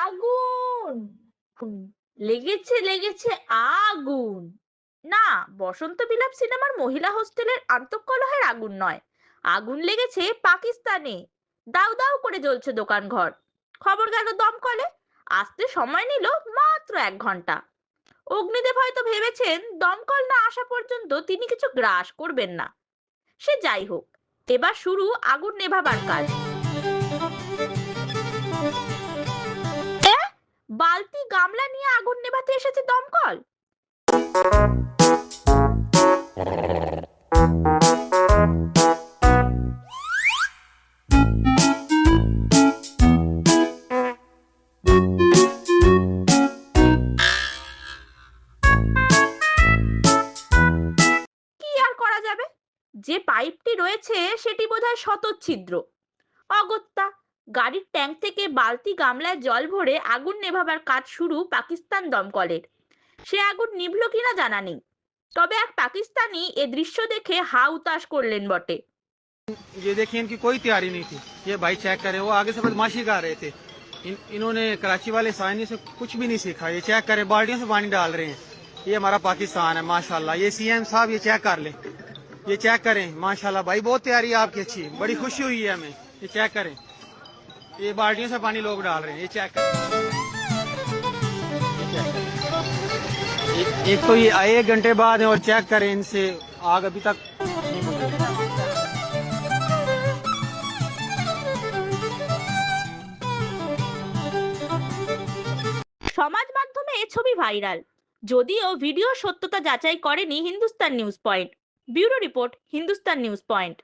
আগুন! হুম, লেগেছে লেগেছে আগুন! না, বসন্ত বিলাপ সিনেমার মহিলা হোস্টেলের আন্তঃকলহের আগুন নয়। আগুন লেগেছে পাকিস্তানে। দাউ দাউ করে জ্বলছে দোকানঘর। খবর গেল দমকলে। আসতে সময় নিল মাত্র 1 ঘন্টা। অগ্নিদেব হয়তো ভেবেছেন দমকল না আসা পর্যন্ত তিনি কিছু গ্রাস করবেন না। সে যাই হোক, এবার শুরু আগুন নেভাবার কাজ। বালতি গামলা নিয়ে আগুন নেভাতে এসেছে দমকল। কি আর করা যাবে, যে পাইপটি রয়েছে সেটি বোধহয় শতচ্ছিদ্র। অগত্যা গাড়ির ট্যাঙ্ক থেকে বালতি গামলায় জল ভরে আগুন নেভাবার কাজ শুরু পাকিস্তান দমকলের। সে আগুন নিভল কিনা জানা নেই, তবে এক পাকিস্তানি এ দৃশ্য দেখে হা উতাশ করলেন বটে। ये देखिए इनकी कोई तैयारी नहीं थी। ये भाई चेक करें, वो आगे से बदमाशी कर रहे थे। इन्होंने कराची वाले साइनी से कुछ भी नहीं सीखा। ये चेक करें, बाल्टियों से पानी डाल रहे हैं। ये हमारा पाकिस्तान है माशाल्लाह। ये सीएम साहब ये चेक कर लें, ये चेक करें माशाल्लाह। भाई बहुत तैयारी है आपकी अच्छी, बड़ी खुशी हुई है हमें। ये चेक करें, ये बाल्टियों से पानी लोग डाल रहे हैं। ये चेक करें, एक तो ये 1 घंटे बाद है और चेक करें इनसे आग अभी तक नहीं बुझी। সমাজ মাধ্যমে এ ছবি ভাইরাল, যদিও ভিডিও সত্যতা যাচাই করেনি Hindustan news point. Bureau report, Hindustan news point.